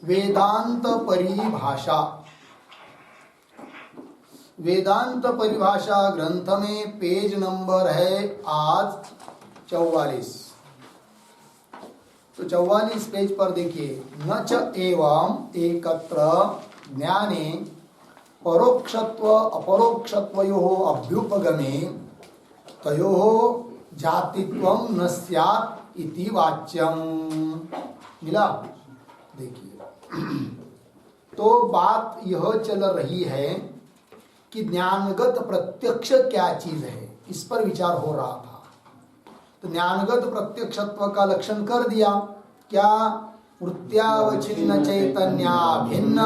वेदांत परिभाषा। वेदांत परिभाषा ग्रंथ में पेज नंबर है आज 44। तो 44 पेज पर देखिए, न च एवं एकत्र ज्ञाने परोक्षत्व अपरोक्षत्वयोः अभ्युपगमे तयोः जातित्वं न स्यात् इति वाच्यम। मिला? देखिए, तो बात यह चल रही है कि ज्ञानगत प्रत्यक्ष क्या चीज है, इस पर विचार हो रहा था। तो ज्ञानगत प्रत्यक्षत्व का लक्षण कर दिया क्या? वृत्त्यावच्छिन्न चैतन्या भिन्न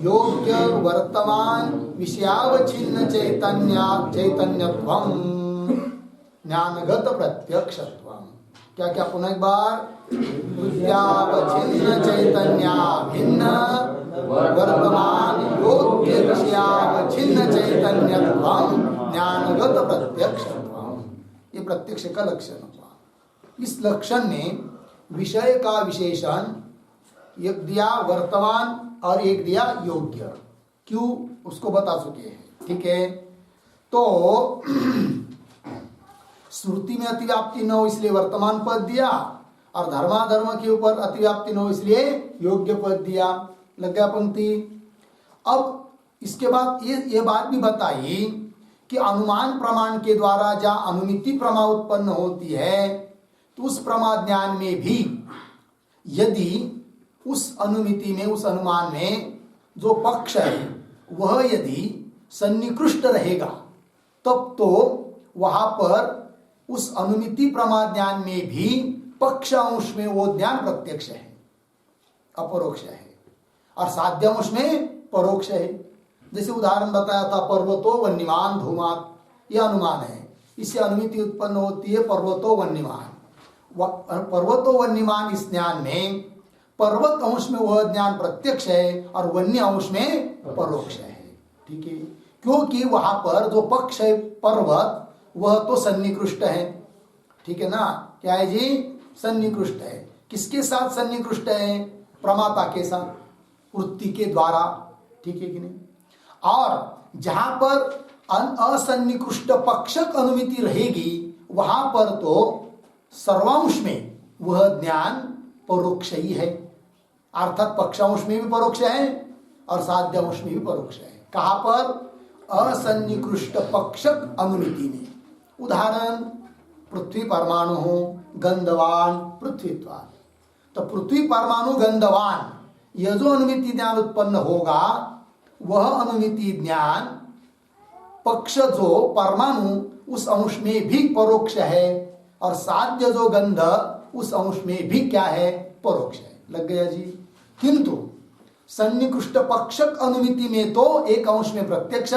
योग्य वर्तमान विषयावच्छिन्न चैतन्यत्वम ज्ञानगत प्रत्यक्षत्वम। क्या क्या? पुनः एक बार, वृत्त्यावच्छिन्न चैतन्या भिन्न वर्तमान योग्य विषयावच्छिन्न चैतन्यत्वम ज्ञानगत प्रत्यक्षत्वम। ये प्रत्यक्ष का लक्षण हुआ। इस लक्षण ने विषय का विशेषण एक दिया वर्तमान और एक दिया योग्य। क्यों? उसको बता चुके हैं। ठीक है, तो श्रुति में अतिव्याप्ति न हो इसलिए वर्तमान पद दिया, और धर्माधर्म के ऊपर अतिव्याप्ति न हो इसलिए योग्य पद दिया। लग गया पंक्ति। अब इसके बाद ये बात भी बताई कि अनुमान प्रमाण के द्वारा जहाँ अनुमिति प्रमा उत्पन्न होती है, तो उस प्रमा ज्ञान में भी यदि उस अनुमिति में, उस अनुमान में जो पक्ष है वह यदि सन्निकृष्ट रहेगा, तब तो वहां पर उस अनुमिति प्रमा ज्ञान में भी पक्ष अंश में वो ज्ञान प्रत्यक्ष है, अपरोक्ष है, और साध्यांश में परोक्ष है। जैसे उदाहरण बताया था, पर्वतो वन्यमान धूमात, यह अनुमान है, इससे अनुमिति उत्पन्न होती है पर्वतो वन्यमान। पर्वतो वन्यमान इस ज्ञान में पर्वत अंश में वह ज्ञान प्रत्यक्ष है और वन्य अंश में परोक्ष है। ठीक है, क्योंकि वहां पर जो पक्ष है पर्वत, वह तो सन्निकृष्ट है। ठीक है ना? क्या है जी? सन्निकृष्ट है। किसके साथ सन्निकृष्ट है? प्रमाता के साथ, वृत्ति के द्वारा। ठीक है कि नहीं? और जहां पर असन्निकृष्ट पक्षक अनुमिति रहेगी, वहां पर तो सर्वांश में वह ज्ञान परोक्ष ही है, अर्थात पक्षांश में भी परोक्ष है और साध्यांश में भी परोक्ष है। कहां पर? असन्निकृष्ट पक्षक अनुमिति में। उदाहरण, पृथ्वी परमाणु हो गंधवान पृथ्वीत्वात्। तो पृथ्वी परमाणु गंधवान, यह जो अनुमिति ज्ञान उत्पन्न होगा, वह अनुमिति ज्ञान पक्ष जो परमाणु उस अंश में भी परोक्ष है, और साध्य जो गंध उस अंश में भी क्या है? परोक्ष है। लग गया जी? किंतु सन्निकृष्ट पक्षक अनुमिति में तो एक अंश में प्रत्यक्ष,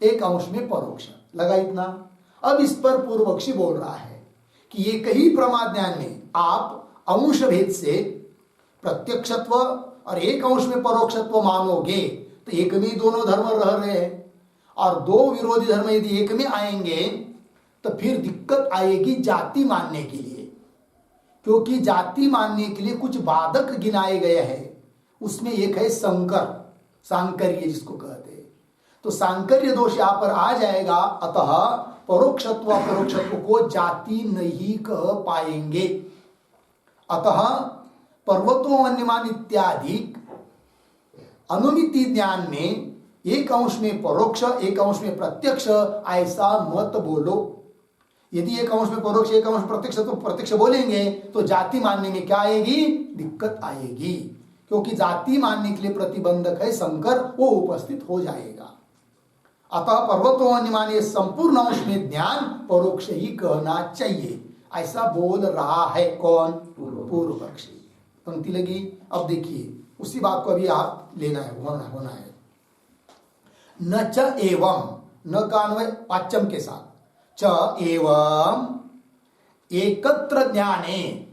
एक अंश में परोक्ष। लगा इतना? अब इस पर पूर्व पक्षी बोल रहा है कि ये कई प्रमा ज्ञान में आप अंश भेद से प्रत्यक्षत्व और एक अंश में परोक्षत्व मानोगे, तो एक में दोनों धर्म रह रहे हैं, और दो विरोधी धर्म यदि एक में आएंगे तो फिर दिक्कत आएगी जाति मानने के लिए। क्योंकि जाति मानने के लिए कुछ बाधक गिनाए गए हैं, उसमें एक है संकर, सांकर्य जिसको कहते हैं। तो सांकर्य दोष यहां पर आ जाएगा, अतः परोक्षत्व अपरोक्षत्व को जाति नहीं कह पाएंगे। अतः पर्वतो वन्यमान इत्यादि अनुमिति ज्ञान में एक अंश में परोक्ष, एक अंश में प्रत्यक्ष, ऐसा मत बोलो। यदि एक अंश में परोक्ष, एक अंश प्रत्यक्ष, तो प्रत्यक्ष बोलेंगे तो जाति मानने में क्या आएगी? दिक्कत आएगी। क्योंकि जाति मानने के लिए प्रतिबंधक है संकर, वो उपस्थित हो जाएगा। अतः पर्वतो वन्यमान ये संपूर्ण अंश में ज्ञान परोक्ष ही कहना चाहिए, ऐसा बोल रहा है कौन? पूर्व पक्षी। पंक्ति लगी? अब देखिए, उसी बात को अभी आप लेना है, होना है। न च एवं, न का अन्वय पाच्यम के साथ, च एवं एकत्र ज्ञाने।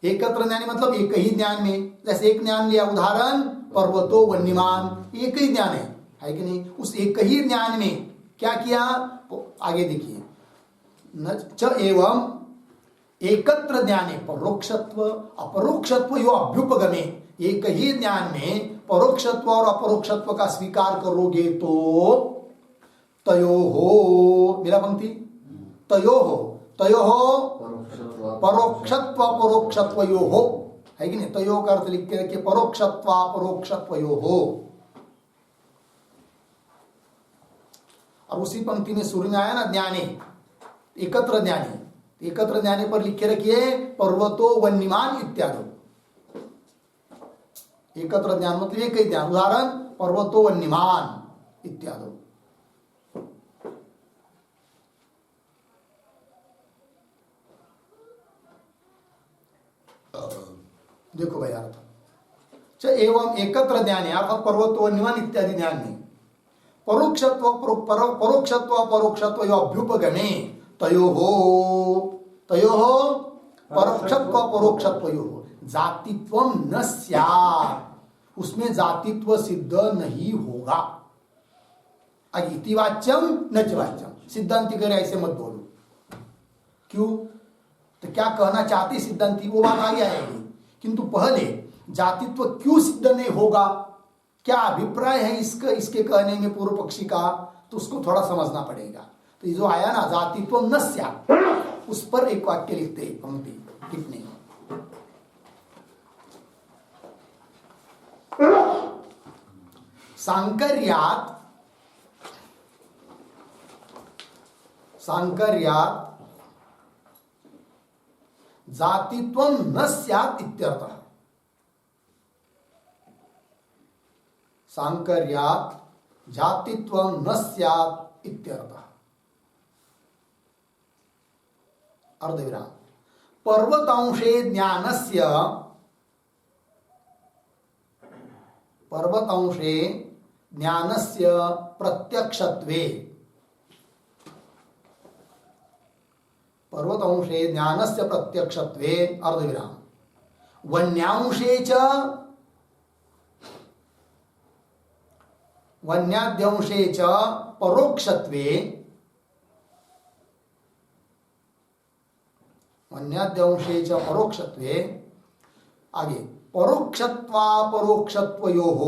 एकत्र ज्ञाने मतलब एक ही ज्ञान में। जैसे एक ज्ञान लिया, उदाहरण पर्वतो वन्यमान, एक ही ज्ञान है कि नहीं? उस एक ही ज्ञान में क्या किया? आगे देखिए, न च एवं एकत्र ज्ञाने परोक्षत्व अपरोक्षत्व यो अभ्युपगमे, एक ही ज्ञान में परोक्षत्व और अपरोक्षत्व का स्वीकार करोगे तो तयो हो, मेरा पंक्ति तयो हो परोक्षत्व अपरोक्षत्व यो हो, है कि नहीं? तयो का अर्थ लिख के रखिए परोक्षत्व अपरोक्षत्व यो हो। और उसी पंक्ति में सूर्य में आया ना ज्ञाने, एकत्र ज्ञाने, एकत्र ज्ञाने पर लिखे रखिए पर्वतो वन्यमान इत्यादि। एकत्र ज्ञान मतलब एक ही ज्ञान, उदाहरण पर्वतो वन्यमान इत्यादि। देखो भाई अर्थ एवं एकत्र ज्ञाने अर्थात पर्वतो वन्यमान इत्यादि ज्ञान में परोक्षत्व परोक्षत्व यो अभ्युपगमे तयो हो परोक्षत्व परोक्षत्व यो हो जातित्व न स्यात्, उसमें जातित्व सिद्ध नहीं होगा। इतिवाच्यम न च वाच्यम, सिद्धांति करे ऐसे मत बोलो। क्यों? तो क्या कहना चाहती सिद्धांति वो बात आगे आएगी, किंतु पहले जातित्व क्यों सिद्ध नहीं होगा, क्या अभिप्राय है इसके कहने में पूर्व पक्षी का, तो उसको थोड़ा समझना पड़ेगा। तो ये जो आया ना जातित्व न स्यात्, उस पर एक वाक्य लिखते हैं, पंक्ति टिप्पणी। सांकर्यात् जातित्वं न स्यात् इत्यर्थः। सांकर्यात् जातित्वं न स्यात् इत्यर्थः। अर्धविराम। पर्वतांशे ज्ञानस्य प्रत्यक्षत्वे, पर्वतांशे ज्ञानस्य प्रत्यक्षत्वे अर्धविराम, वन्यांशे च वन्याद्यंशे च परोक्षत्वे, वन्याद्यंशे च परोक्षत्वे, आगे परोक्षत्वापरोक्षत्वयोः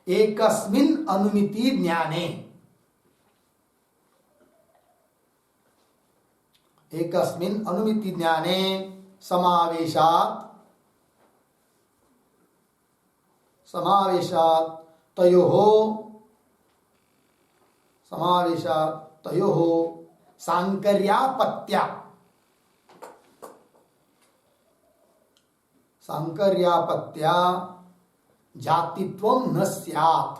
एकस्मिन् अनुमिति ज्ञाने, एकस्मिन् अनुमिति ज्ञाने समावेशात् तयोः सांकर्यापत्या जातित्वं न स्यात्,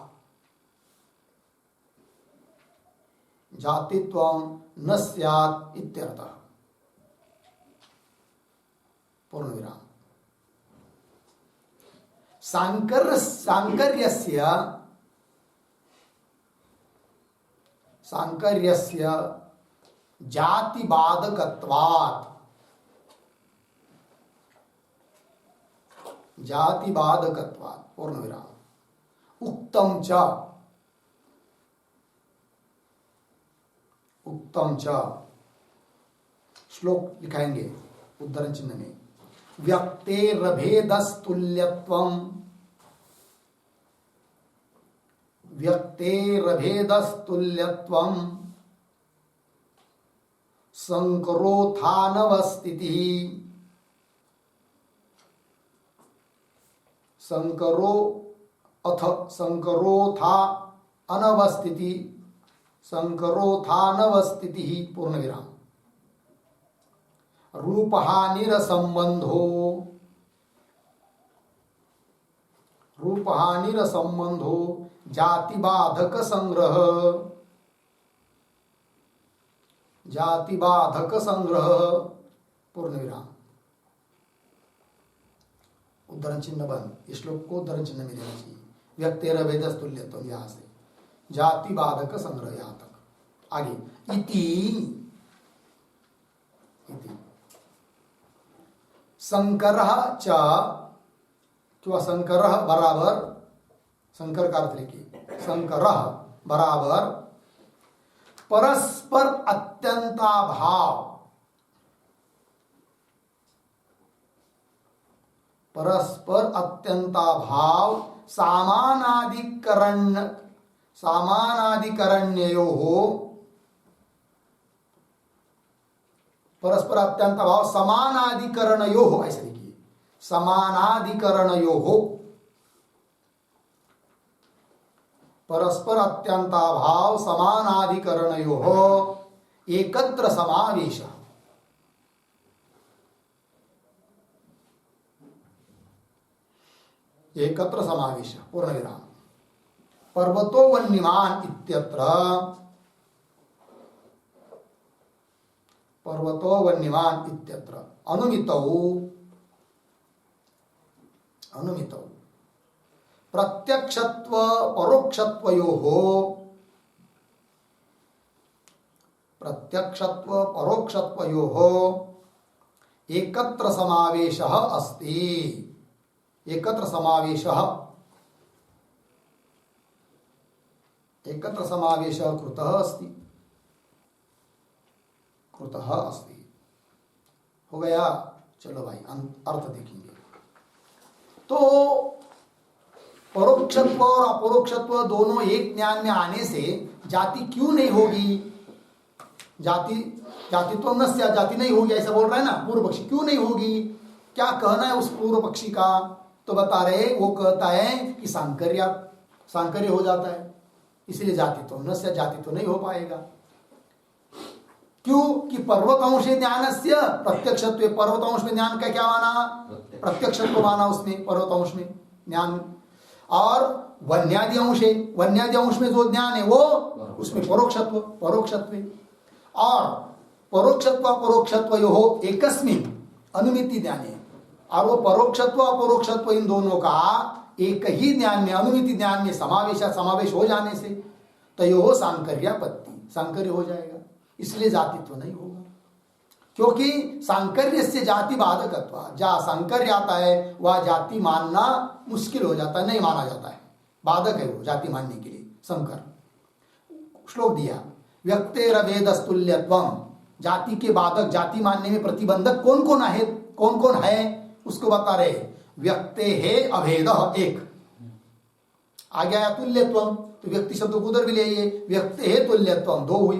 जातित्वं न स्यात् इत्यर्थः। पूर्णविराम। सांकर्यस्य जातिबाधकत्वात्, पूर्णविराम, उक्तम च श्लोक लिखाएंगे उद्धरण चिन्ह में, व्यक्तेरभेदस्तुल्यत्वं संकरोथानवस्थितिः, संकरोथानवस्थितिः पूर्णविराम। रूपहानिरसंबंधो जातिबाधक संग्रह पूर्णविराम। उद्धरण चिन्ह बंद, इस श्लोक को उद्धरण चिन्ह में देना चाहिए। व्यक्तेरभेदस्तुल्यत्वं, यहां से जातिबाधक संग्रह यहां तक। आगे इति संकरः च, क्या संकरः बराबर शंकर का अर्थ लिखिए, शंकरः बराबर परस्पर अत्यंताभाव, परस्पर अत्यंताभाव सामानाधिकरण्योः, परस्पर अत्यंताभाव समानाधिकरणयोः, ऐसे लिखिए, समानाधिकरणयोः, परस्पर अत्यंताभाव समानाधिकरणयोः एकत्र समावेश, एकत्र समावेश पूर्ण विराम। पर्वतो वन्यमान इत्यत्र, पर्वतो वन्यमान इत्यत्र अनुमितौ प्रत्यक्षत्व परोक्षत्वयोः, प्रत्यक्षत्व परोक्षत्वयोः एकत्र समावेशः अस्ति, एकत्र समावेशः, एकत्र समावेशः कृतः अस्ति, कृतः अस्ति। हो गया। चलो भाई अर्थ देखेंगे। तो परोक्षत्व और अपरोक्षत्व दोनों एक ज्ञान में आने से जाति क्यों नहीं होगी? जाति तो नस्य, जाति नहीं होगी ऐसा बोल रहा है ना पूर्व पक्षी। क्यों नहीं होगी? क्या कहना है उस पूर्व पक्षी का? तो बता रहे, वो कहता है कि सांकर्य हो जाता है, इसलिए जाति तो नस्य, जाति तो नहीं हो पाएगा। क्यों? कि पर्वतंशे ज्ञानस्य प्रत्यक्षत्वे, पर्वतंश में ज्ञान का क्या माना? प्रत्यक्षत्व माना उसमें, पर्वतंश में ज्ञान। और वन्यादि अंशे, वन्यादि अंश में जो ज्ञान है वो उसमें परोक्षत्व, परोक्षत्व। और परोक्षत्व अपरोक्षत्व यो एकस्मिन् अनुमिति ज्ञान है। और वो परोक्षत्व अपरोक्षत्व इन दोनों का एक ही ज्ञान में, अनुमिति ज्ञान में समावेश हो जाने से तयो सांकर्यापत्ति, सांकर्य हो जाएगा। इसलिए जातित्व नहीं होगा, क्योंकि सांकर्य से जाति बाधकत्व, जहाँ सांकर्य आता है वह जाति मानना मुश्किल हो जाता है, नहीं माना जाता है, बाधक है वो जाति मानने के लिए। शंकर श्लोक दिया, व्यक्तेरभेदस्तुल्यत्वम्, जाति के बाधक, जाति मानने में प्रतिबंधक कौन कौन है उसको बता रहे। व्यक्ते है अभेद एक, आ गया तुल्यत्वम, तो व्यक्ति शब्द को उधर भी ले आइए, व्यक्ते है तुल्यत्वम, दो हुई।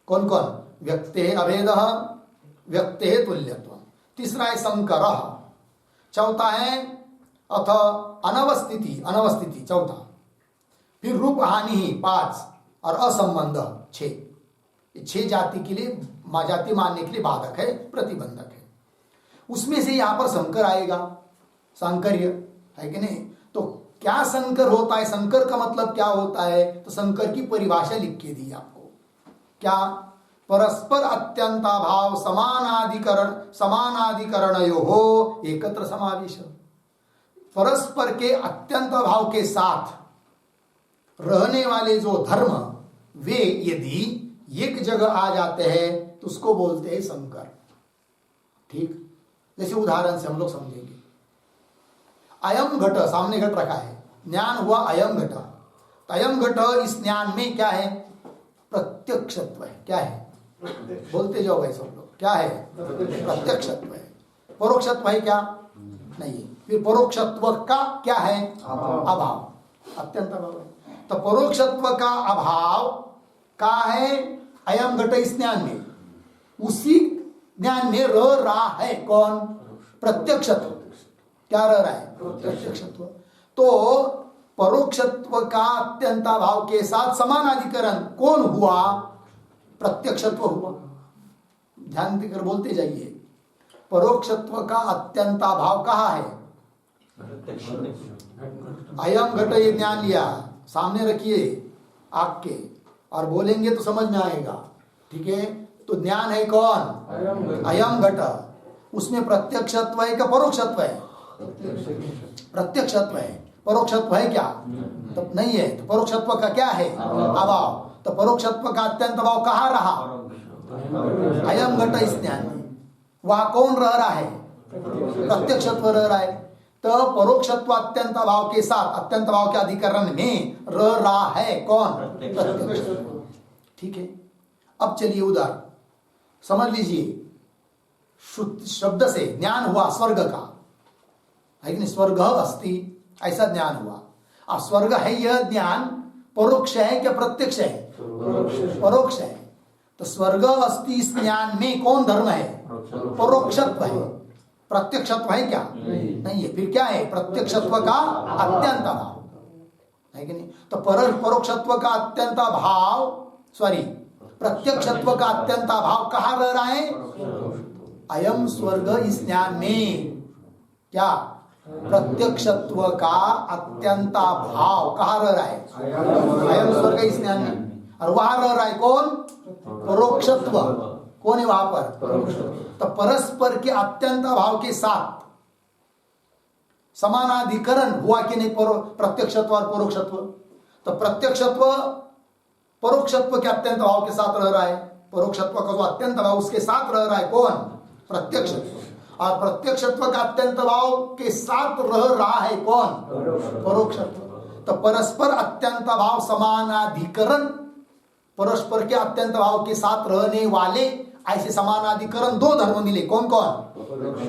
कौन कौन? व्यक्ते है अभेद, व्यक्ते है तुल्यत्वम। तीसरा है शंकर, चौथा है अथ अनवस्थिति, अनवस्थिति चौथा। फिर रूप हानि 5 और असंबंध 6। 6 जाति के लिए, जाति मानने के लिए बाधक है, प्रतिबंधक है। उसमें से यहां पर शंकर आएगा, सांकर्य है कि नहीं? तो क्या शंकर होता है? शंकर का मतलब क्या होता है? तो शंकर की परिभाषा लिख के दी आपको। क्या? परस्पर अत्यंताभाव समानाधिकरणयोः एकत्र समावेश। परस्पर के अत्यंत भाव के साथ रहने वाले जो धर्म, वे यदि एक जगह आ जाते हैं तो उसको बोलते हैं शंकर। ठीक, जैसे उदाहरण से हम लोग समझेंगे। अयम घट, सामने घट रखा है, ज्ञान हुआ अयम घट। तो अयम घट, इस ज्ञान में क्या है? प्रत्यक्षत्व है। क्या है? बोलते जाओ भाई सब लोग, क्या है? प्रत्यक्षत्व है। परोक्षत्व है क्या? नहीं। फिर परोक्षत्व का क्या है? अभाव, अत्यंत अभाव है। तो परोक्षत्व का अभाव का है अयम घट, इस ज्ञान में। उसी ज्ञान में रह रहा है कौन? प्रत्यक्षत्व। क्या रह रहा है? प्रत्यक्षत्व। तो परोक्षत्व का अत्यंताभाव के साथ समानाधिकरण कौन हुआ? प्रत्यक्षत्व हुआ। ध्यान देकर बोलते जाइए। परोक्षत्व का अत्यंताभाव कहाँ है? अयम घट, ये ज्ञान लिया, सामने रखिए आग के, और बोलेंगे तो समझ में आएगा। ठीक है? तो ज्ञान है कौन? अयम घट। उसमें प्रत्यक्षत्व है क्या परोक्षत्व है? प्रत्यक्षत्व है। परोक्षत्व है क्या? तो नहीं है। तो परोक्षत्व का क्या है? अभाव। तो परोक्षत्व का अत्यंत अभाव कहाँ रहा? अयम घट, इस ज्ञान में। वहां कौन रह रहा है? प्रत्यक्षत्व रह रहा है। तो परोक्षत्व अत्यंत भाव के साथ अत्यंत भाव के अधिकरण में रह रहा है कौन? प्रत्यक्ष। ठीक है, अब चलिए उधर समझ लीजिए, शुद्ध शब्द से ज्ञान हुआ स्वर्ग का, है कि नहीं? स्वर्ग अस्ति ऐसा ज्ञान हुआ। अब स्वर्ग है यह ज्ञान परोक्ष है क्या प्रत्यक्ष है? परोक्ष है। तो स्वर्ग अस्ति इस ज्ञान में कौन धर्म है? परोक्षत्व है। प्रत्यक्षत्व है क्या? नहीं है। फिर क्या है? प्रत्यक्षत्व का अत्यंत भाव, है कि नहीं? तो परोक्षत्व का अत्यंत भाव, सॉरी, प्रत्यक्षत्व का अत्यंत भाव कहाँ रह रहा है? अयम स्वर्ग इस ज्ञान में क्या? प्रत्यक्षत्व का अत्यंत भाव कहाँ रह रहा है? अयम स्वर्ग इस ज्ञान में। और वहां रह रहा है कौन? परोक्षत्व। कौन है वहां पर? तो परस्पर के अत्यंत भाव के साथ समानाधिकरण हुआ कि नहीं? प्रत्यक्षत्व और परोक्षत्व। तो प्रत्यक्षत्व परोक्षत्व के अत्यंत भाव के साथ रह रहा है, परोक्षत्व का जो अत्यंत भाव उसके साथ रह रहा है कौन? प्रत्यक्षत्व। और प्रत्यक्षत्व का अत्यंत भाव के साथ रह रहा है कौन? परोक्षत्व। तो परस्पर अत्यंत भाव समानाधिकरण, परस्पर के अत्यंत भाव के साथ रहने वाले ऐसे समानाधिकरण दो धर्म मिले, कौन कौन?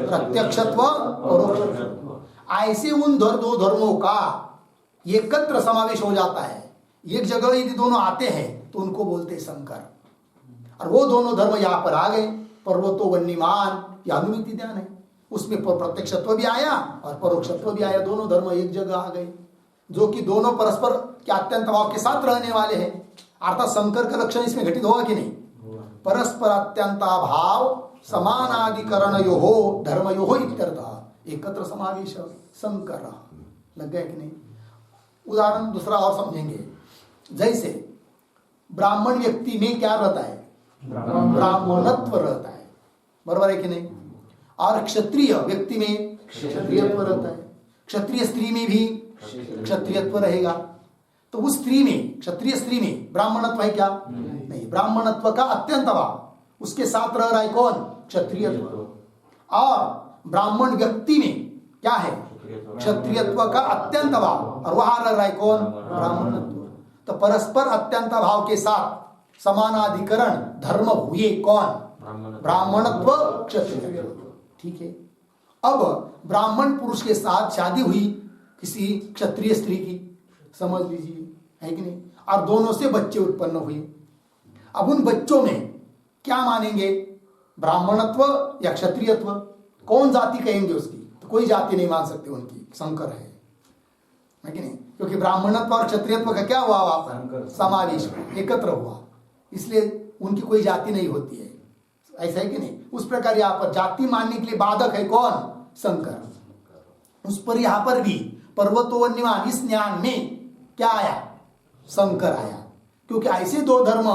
प्रत्यक्षत्व, परोक्षत्व। ऐसे उन दो धर्मों का एकत्र समावेश हो जाता है। एक जगह यदि दोनों आते हैं तो उनको बोलते शंकर। और वो दोनों धर्म यहाँ पर आ गए, पर्वतो वन्यमान, यह अनुमिति ध्यान है, उसमें प्रत्यक्षत्व भी आया और परोक्षत्व भी आया, दोनों धर्म एक जगह आ गए, जो कि दोनों परस्पर के अत्यंत भाव के साथ रहने वाले हैं। अर्थात शंकर का लक्षण इसमें घटित होगा कि नहीं? परस्पर अत्यंत भाव समानाधिकरण यो हो धर्म यो हो इत्यर्थ, एकत्र समावेश शंकर। लग गया कि नहीं? उदाहरण दूसरा और समझेंगे। जैसे ब्राह्मण व्यक्ति में क्या रहता है? ब्राह्मणत्व रहता है, बराबर है कि नहीं? और क्षत्रिय व्यक्ति में क्षत्रियत्व रहता है। क्षत्रिय स्त्री में भी क्षत्रियत्व रहेगा। तो उस स्त्री में, क्षत्रिय स्त्री में ब्राह्मणत्व है क्या? नहीं। ब्राह्मणत्व का अत्यंत भाव उसके साथ रह रहा है कौन? क्षत्रियत्व। और ब्राह्मण व्यक्ति में क्या है? क्षत्रियत्व का अत्यंत भाव, और वहां रह रहा है कौन? ब्राह्मणत्व। तो परस्पर अत्यंत भाव के साथ समानाधिकरण धर्म हुए कौन? ब्राह्मणत्व, क्षत्रियत्व। ठीक है। अब ब्राह्मण पुरुष के साथ शादी हुई किसी क्षत्रिय स्त्री की, समझ लीजिए, है कि नहीं? और दोनों से बच्चे उत्पन्न हुए। अब उन बच्चों में क्या मानेंगे? ब्राह्मणत्व या क्षत्रियत्व? कौन जाति कहेंगे उसकी? तो कोई जाति नहीं मान सकते उनकी, शंकर है कि नहीं? क्योंकि ब्राह्मणत्व और क्षत्रियत्व का क्या हुआ? वहां पर समावेश एकत्र हुआ, इसलिए उनकी कोई जाति नहीं होती है। ऐसा है कि नहीं? उस प्रकार यहाँ पर जाति मानने के लिए बाधक है कौन? शंकर। उस पर यहाँ पर भी पर्वतोन्निमान इस ज्ञान में क्या आया? शंकर आया। क्योंकि ऐसे दो धर्म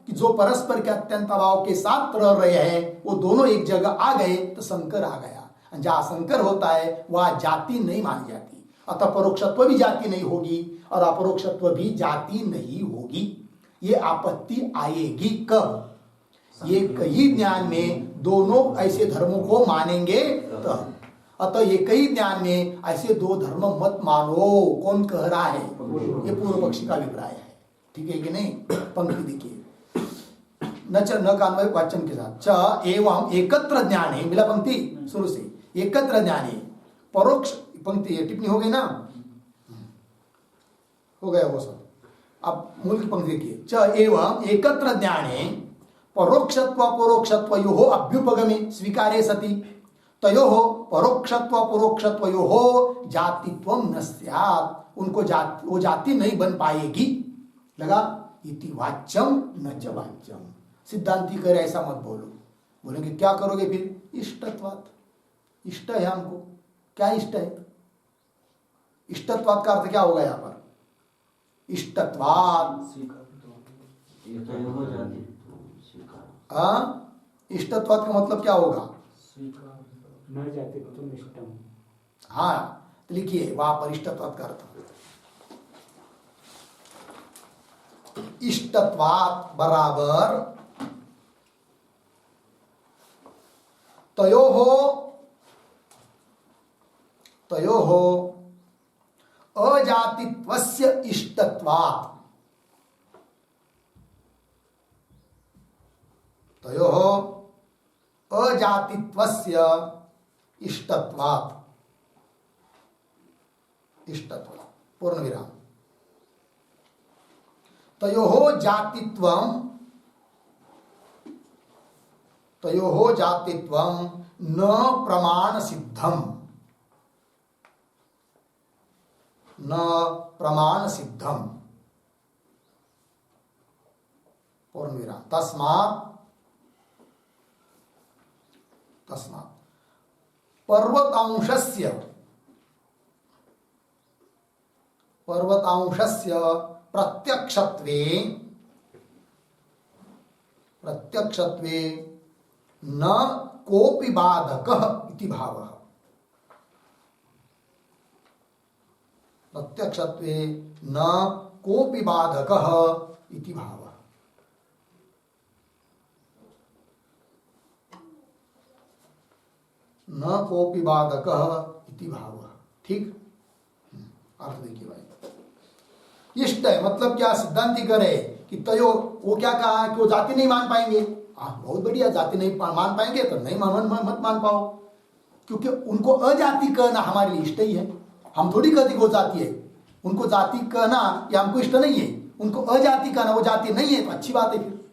कि जो परस्पर के अत्यंत भाव के साथ रह रहे हैं, वो दोनों एक जगह आ गए तो शंकर आ गया। जहां शंकर होता है वहां जाति नहीं मानी जाती, अतः परोक्षत्व भी जाति नहीं होगी और अपरोक्षत्व भी जाति नहीं होगी। ये आपत्ति आएगी कब? ये कई ज्ञान में दोनों ऐसे धर्मों को मानेंगे तो। अतः ये कई ज्ञान में ऐसे दो धर्म मत मानो। कौन कह रहा है? ये पूर्व पक्षी का अभिप्राय है। ठीक है कि नहीं? पंक्ति देखिए, न च न कान्वय वाचन के साथ च एवं एकत्र ज्ञाने, मिला पंक्ति शुरू से, एकत्र ज्ञाने परोक्ष, पंक्ति टिप्पणी हो गई ना, हो गया वो सब। अब मूल की पंक्ति देखिए, च एवं एकत्र ज्ञाने परोक्षत्व परोक्षत्व यो अभ्युपगमे स्वीकारे सति तयो परोक्षत्व परोक्षत्व यो जातित्व न स्यात्, उनको जाति, वो जाति नहीं बन पाएगी। लगा? इति वाच्यम न च वाच्यम। सिद्धांती करे ऐसा मत बोलो। बोलेंगे क्या करोगे फिर? इष्टत्वात्, इष्ट है हमको। क्या इष्ट है? इष्टत्वात् का अर्थ क्या होगा यहाँ पर? इष्टत्वात्, इष्टत्वात् का मतलब क्या होगा? हाँ, तो लिखिए वहां पर इष्टत्वात् का अर्थ, इष्टत्वात् बराबर तयोः तयोः अजातित्वस्य इष्टत्वात्, तयोः अजातित्वस्य इष्टत्वात्, इष्टत्व पूर्ण विराम, तयोः जातित्वं, तयोः जातित्वं न प्रमाण सिद्धम, न प्रमाण सिद्धम, पूर्ण विराम, तस्मात्, तस्मात् पर्वतांशस्य, पर्वतांशस्य प्रत्यक्षत्वे, प्रत्यक्षत्वे न कोपि बाधकः इति भावः, प्रत्यक्षत्वे न कोपि बाधकः इति भावः, न कोपि बाधकः इति भावः। ठीक, अर्थ देखिए भाई, इष्ट है मतलब क्या, सिद्धांति करे कि तयो, वो क्या कहा है कि वो जाति नहीं मान पाएंगे। बहुत बढ़िया, जाति नहीं मान पाएंगे तो नहीं मत मान पाओ, क्योंकि उनको अजाति कहना हमारे लिए इष्ट ही है। हम थोड़ी कहते वो जाति है, उनको जाति कहना या हमको इष्ट नहीं है, उनको अजाति कहना, वो जाति नहीं है तो अच्छी बात है। फिर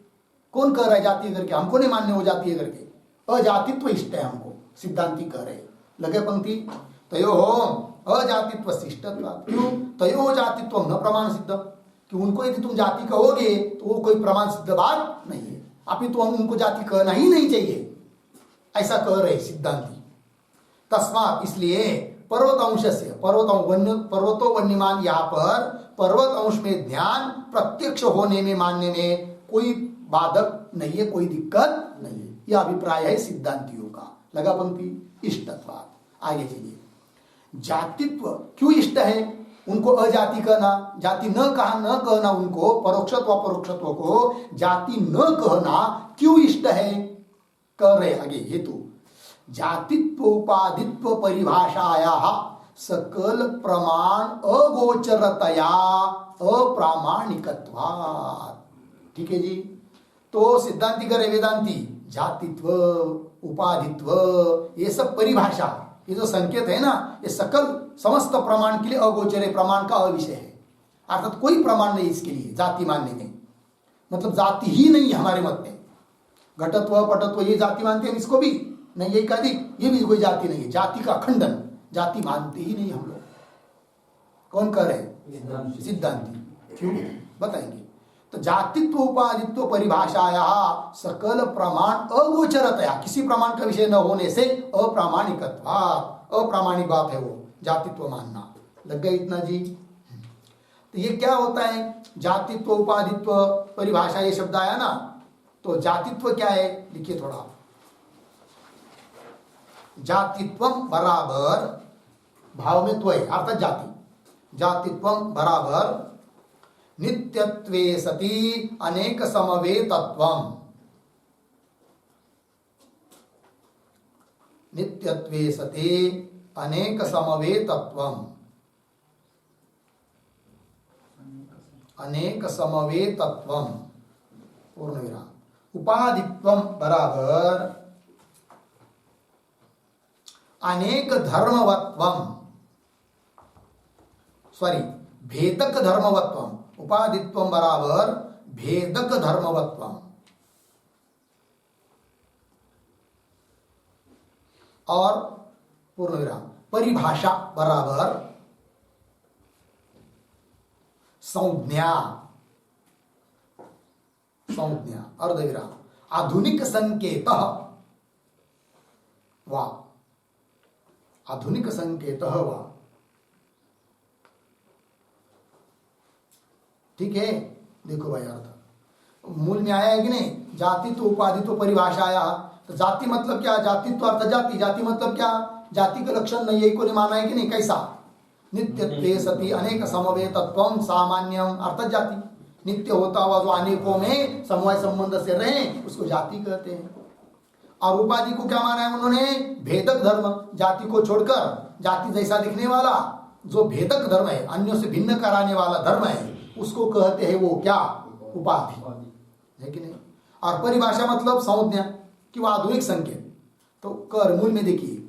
कौन कह रहा है जाति करके, हमको नहीं मानने वो जाति है करके, अजातित्व इष्ट है हमको, सिद्धांति कह रहे। लगे पंक्ति, तयोः अजातित्व इष्टत्वात्, क्यों, तयोः जातित्व न प्रमाण सिद्ध, कि उनको यदि तुम जाति कहोगे तो वो कोई प्रमाण सिद्ध बात नहीं है, अभी तो हम उनको जाति कहना ही नहीं चाहिए, ऐसा कह रहे सिद्धांति। तस्मात् इसलिए पर्वत अंश से, पर्वतो वन्यमान, यहाँ पर पर्वत अंश में ध्यान प्रत्यक्ष होने में, मानने में कोई बाधक नहीं है, कोई दिक्कत नहीं है, यह अभिप्राय है सिद्धांतियों का। लगा पंक्ति, इष्टत्वात्। आगे चलिए, जातित्व क्यों इष्ट है उनको अजाति कहना, जाति न कहना उनको, परोक्षत्व अपरोक्षत्व को जाति न कहना क्यों इष्ट है, कर रहे आगे हेतु, जातित्व उपाधित्व परिभाषाया सकल प्रमाण अगोचरतया अप्रामाणिकत्वात्। ठीक है जी, तो सिद्धांति करे वेदांती, जातित्व उपाधित्व ये सब परिभाषा, ये जो संकेत है ना, ये सकल समस्त प्रमाण के लिए अगोचर है, प्रमाण का अविषय है, अर्थात कोई प्रमाण नहीं इसके लिए जाति मानने में, मतलब जाति ही नहीं है हमारे मत में। घटत्व पटत्व ये जाति मानते हैं, इसको भी नहीं, ये अधिक, ये भी कोई जाति नहीं है, जाति का खंडन, जाति मानते ही नहीं हम लोग। कौन कह रहे हैं, सिद्धांति। क्यों बताएंगे, तो जातित्व उपाधित्व परिभाषाया सकल प्रमाण अगोचरतया, किसी प्रमाण का विषय न होने से अप्रामाणिकत्वा, अप्रामाणिक बात है वो जातित्व मानना। लग गया इतना जी। तो ये क्या होता है, जातित्व उपाधित्व परिभाषा, ये शब्द आया ना, तो जातित्व क्या है लिखिए थोड़ा, जातित्वम बराबर भाव में त्वय अर्थात जाति, जातित्वम बराबर नित्यत्वे सति अनेक समवेतत्वम, नित्यत्वे सति अनेक समवेतत्वम, अनेक समवेतत्वम पूर्ण विराम, उपाधित्वम बराबर अनेक धर्मवत्वम, सॉरी भेदक धर्मवत्वम, उपाधित्वम बराबर भेदक धर्मवत्वम, और पूर्ण विराम परिभाषा बराबर संज्ञा, संज्ञा अर्धविराम आधुनिक संकेत वा, आधुनिक संकेत वा। ठीक है, देखो भाई अर्थ मूल में आया है कि नहीं, जातित्व उपाधित्व परिभाषा आया, तो जाति मतलब क्या, जातित्व अर्थ जाति, जाति मतलब क्या, जाति का लक्षण नहीं, यही को नहीं माना है कि नहीं, कैसा, नित्यत्वे सति अनेक समवेतत्वम सामान्यम अर्थात जाति, नित्य होता हुआ जो अनेकों में समवाय संबंध से रहे उसको जाति कहते हैं। और उपाधि को क्या माना है उन्होंने? भेदक धर्म, जाति को छोड़कर जाति जैसा दिखने वाला जो भेदक धर्म है, अन्यों से भिन्न कराने वाला धर्म है, उसको कहते हैं वो क्या? उपाधि है कि नहीं? और परिभाषा मतलब संज्ञा कि वो आधुनिक संकेत। तो कर मूल में देखिए,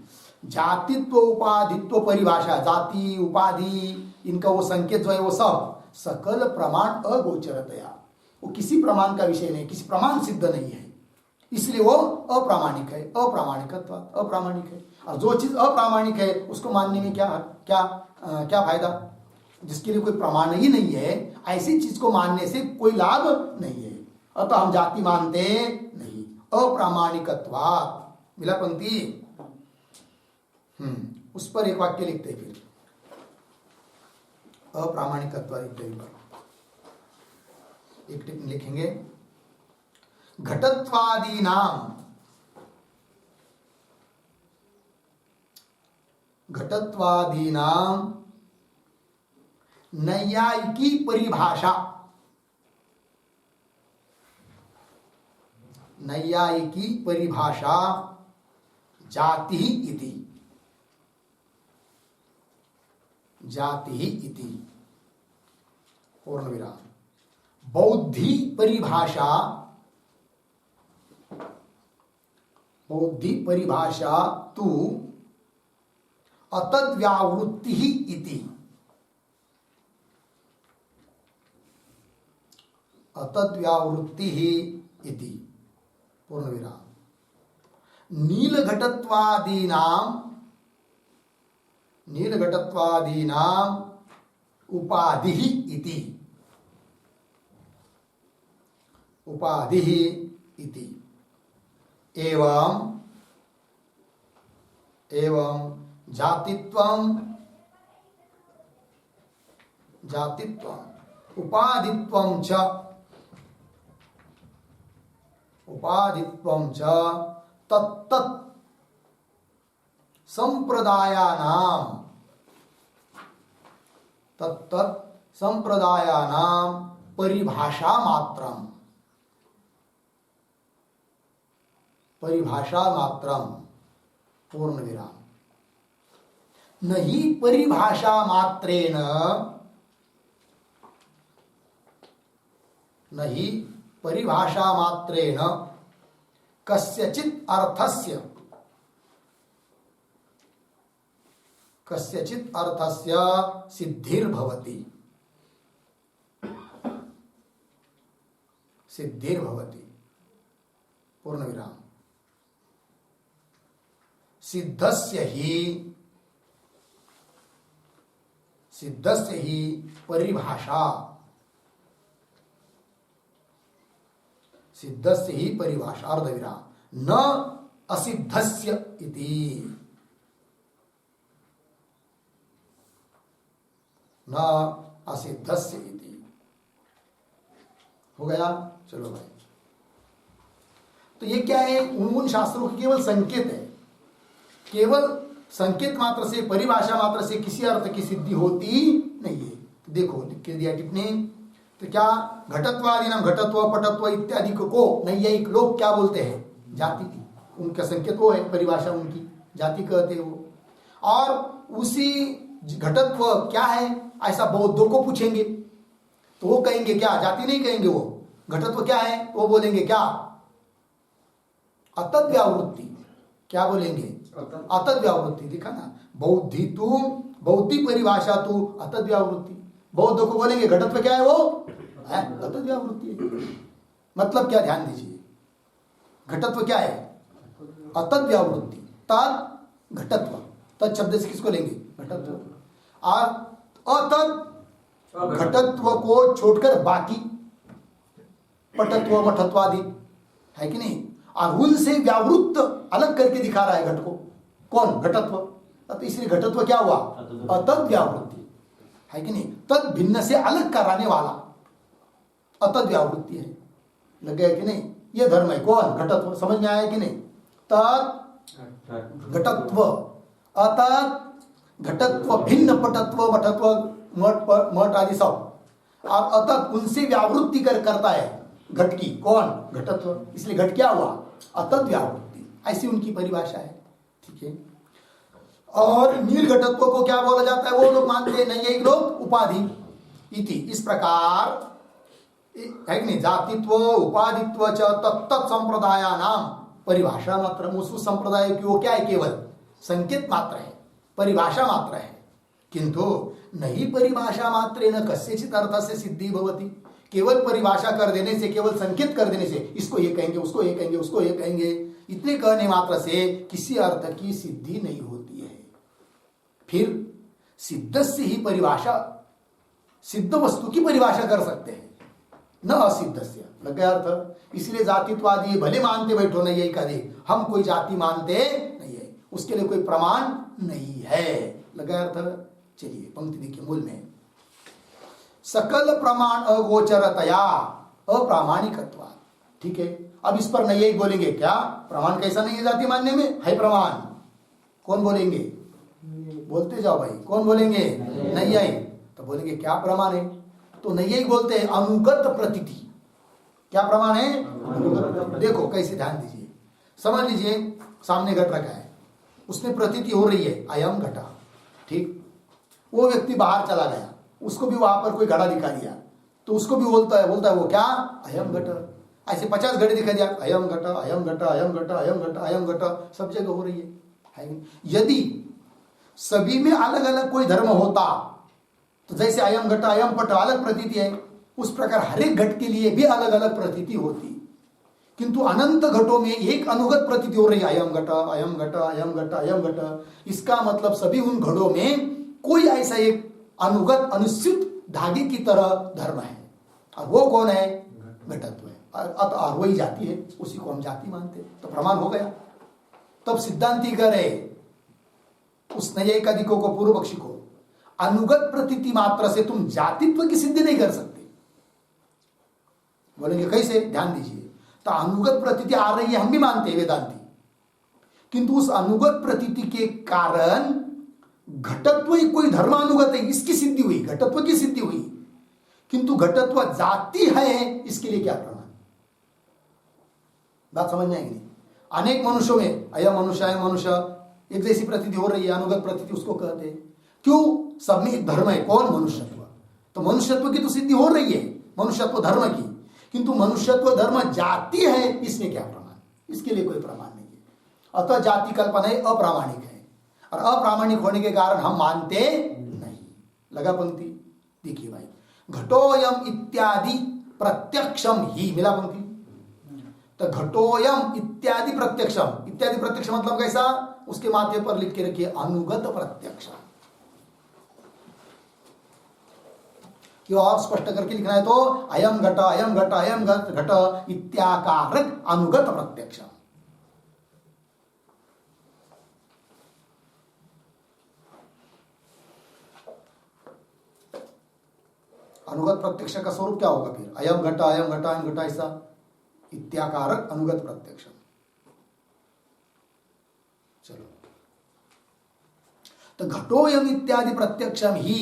जातित्व, उपाधित्व, परिभाषा, जाति, उपाधि, इनका वो संकेत जो है वो सब सकल प्रमाण अगोचरतया, वो किसी प्रमाण का विषय नहीं, किसी प्रमाण सिद्ध नहीं है, इसलिए वो अप्रामाणिक है। अप्रामाणिकत्व अप्रामाणिक है। और जो चीज अप्रामाणिक है उसको मानने में क्या क्या क्या फायदा? जिसके लिए कोई प्रमाण ही नहीं है, ऐसी चीज को मानने से कोई लाभ नहीं है। अतः हम जाति मानते नहीं। अप्रामाणिकत्वात्, मिला पंक्ति? उस पर एक वाक्य लिखते हैं फिर, अप्रामाणिकत्व इत्यादि पर एक टिप्पणी लिखेंगे। घटत्वादीनाम, घटत्वादीनाम नैयायिकी परिभाषा, नैयायिकी परिभाषा जाति इति, जाति इति पूर्ण विराम। बौद्धि परिभाषा, बौद्धि परिभाषा तु अतद्व्यावृत्ति इति, अतद्व्यावृत्ति इति पूर्ण विराम। नीलघटत्वादीनाम, नीलघटत्वादीनाम उपाधि इति, उपाधि इति। एवं एवं जातित्वम, जातित्वम उपाधित्वम च, उपाधित्वम च तत्तत् संप्रदायानाम, तत्तत् संप्रदायानाम परिभाषा मात्रम, परिभाषा मात्रम पूर्ण विराम। नहीं परिभाषा मात्रेण, नहीं परिभाषा मात्रेण कस्यचित् अर्थस्य, कस्यचित् अर्थस्य सिद्धिर्भवति, सिद्धिर्भवति पूर्ण विराम। सिद्धस्य ही, सिद्धस्य ही परिभाषा, सिद्धस्य ही परिभाषा अर्धविराम। न असिद्धस्य इति, न असिद्धस्य इति। हो गया? चलो भाई, तो ये क्या है? उन शास्त्रों के केवल संकेत है, केवल संकेत मात्र से, परिभाषा मात्र से किसी अर्थ की सिद्धि होती नहीं है। तो देखो लिख के दिया टिप्पणी। तो क्या घटत्वादि नाम, घटत्व पटत्व इत्यादि को नैयायिक लोग क्या बोलते हैं? जाति। उनका संकेत वो है, परिभाषा उनकी जाति कहते हैं वो। और उसी घटत्व क्या है ऐसा बौद्धों को पूछेंगे तो वो कहेंगे क्या? जाति नहीं कहेंगे वो। घटत्व क्या है वो बोलेंगे क्या? अतद्व्यावृत्ति। क्या बोलेंगे? अतद्व्यावृत्ति। दिखा ना, बौद्धि तू, बौद्धि परिभाषा तू अतद्व्यावृत्ति। बौद्ध को बोलेंगे घटत्व क्या है वो? अतद्व्यावृत्ति है। मतलब क्या? ध्यान दीजिए, घटत्व क्या है? अतद्व्यावृत्ति। तद घटत्व, तद शब्द से किसको लेंगे? घटत्व। और अतद घटत्व को छोड़कर बाकी पटत्व मठत्व आदि है कि नहीं। और उनसे व्यावृत्त अलग करके दिखा रहा है घट को। कौन? घटत्व। तो इसलिए घटत्व क्या हुआ? अतद व्यावृत्ति है कि नहीं। तद भिन्न से अलग कराने वाला अतद व्यावृत्ति है। लग गया कि नहीं? ये धर्म है। कौन? घटत्व। समझ में आया कि नहीं? तद घटत्व, अतद घटत्व, भिन्न पटत्व मठत्व मठ आदि सब। और अतद उनसे व्यावृत्ति करता है घट की। कौन? घटत्व। इसलिए घट क्या हुआ? अतद व्यावृत्ति। ऐसी उनकी परिभाषा है। ठीक है। और निर्घटत्व को क्या बोला जाता है? वो लोग मानते हैं नैयायिक लोग उपाधि इति। इस प्रकार है कि नहीं, जातित्व उपाधित्व च तत्त संप्रदाया नाम परिभाषा मात्र। उस संप्रदाय की वो क्या है? केवल संकेत मात्र है, परिभाषा मात्र है। किंतु नहीं परिभाषा मात्रे न कस्यचित् अर्थ से सिद्धि भवति। केवल परिभाषा कर देने से, केवल संकेत कर देने से, इसको ये कहेंगे, उसको ये कहेंगे, उसको ये कहेंगे, इतने कहने मात्र से किसी अर्थ की सिद्धि नहीं होती है। फिर सिद्ध से ही परिभाषा, सिद्ध वस्तु की परिभाषा कर सकते हैं, न असिद्ध से। लग गया अर्थ? इसलिए जातित्वादी भले मानते बैठो नहीं है कभी, हम कोई जाति मानते नहीं है, उसके लिए कोई प्रमाण नहीं है। लग गया अर्थ? चलिए पंक्ति देखिए मूल में, सकल प्रमाण अगोचरतया अप्रामाणिकत्वा। ठीक है। अब इस पर नहीं बोलेंगे क्या प्रमाण कैसा नहीं है जाति मानने में? है प्रमाण। कौन बोलेंगे? बोलते जाओ भाई, कौन बोलेंगे? नहीं आई। तो बोलेंगे क्या प्रमाण है? तो नहीं बोलते हैं अनुगत प्रतीति। क्या प्रमाण है? अनुगत। देखो कैसे, ध्यान दीजिए, समझ लीजिए, सामने घट रखा है, उसमें प्रतीति हो रही है अयम घटा। ठीक। वो व्यक्ति बाहर चला गया, उसको भी वहां पर कोई घड़ा दिखा दिया, तो उसको भी बोलता है वो क्या? अयम घट। ऐसे 50 घड़े दिखा दिया, अयम घट, अयम घट, अयम घट, अयम घट, अयम घट, सब जगह हो रही है। यदि सभी में अलग अलग कोई धर्म होता तो जैसे अयम घट अयम पट अलग प्रतीति है, उस प्रकार हर एक घट के लिए भी अलग अलग प्रतीति होती। किंतु अनंत घटों में एक अनुगत प्रतीति हो रही है, अयम घट, अयम घट, अयम घट, अयम घट। इसका मतलब सभी उन घड़ों में कोई ऐसा एक अनुगत अनुस्यूत धागे की तरह धर्म है, और वो कौन है? घटत्व है। और वही जाति है, उसी को हम जाति मानते हैं। तो प्रमाण हो गया। तब सिद्धांती करे उस नैयायिकादिकों को, पूर्व पक्षी को, अनुगत प्रतीति मात्र से तुम जातित्व की सिद्धि नहीं कर सकते। बोलेंगे कैसे? ध्यान दीजिए, तो अनुगत प्रतीति आ रही है, हम भी मानते हैं वेदांती, किंतु उस अनुगत प्रतीति के कारण घटत्व ही कोई धर्मानुगत है, इसकी सिद्धि हुई, घटत्व की सिद्धि हुई। किंतु घटत्व जाति है, इसके लिए क्या प्रमाण? बात समझ में आएगी? अनेक मनुष्यों में अयम मनुष्य अयम मनुष्य एक जैसी प्रतीति हो रही है, अनुगत प्रतीति उसको कहते हैं। क्यों? सब में एक धर्म है, कौन? मनुष्यत्व। तो मनुष्यत्व की तो सिद्धि हो रही है, मनुष्यत्व धर्म की, किंतु मनुष्यत्व धर्म जाति है, इसमें क्या प्रमाण? इसके लिए कोई प्रमाण नहीं है। अतः जाति कल्पना अप्रामाणिक है, और अप्रामाणिक होने के कारण हम मानते नहीं। लगा पंक्ति? देखिए भाई, घटोयम इत्यादि प्रत्यक्षम ही, मिला पंक्ति? तो घटोयम इत्यादि प्रत्यक्षम, इत्यादि प्रत्यक्ष मतलब कैसा? उसके माथे पर लिख के रखिए अनुगत प्रत्यक्ष। क्यों और स्पष्ट करके लिखना है तो अयम घट अयम घट अयम घट इत्याकारक अनुगत प्रत्यक्ष। अनुगत प्रत्यक्ष का स्वरूप क्या होगा फिर? अयम घट अयम घट अयम घट, ऐसा इत्याकारक अनुगत प्रत्यक्ष। चलो, तो घटोयम इत्यादि प्रत्यक्षम ही,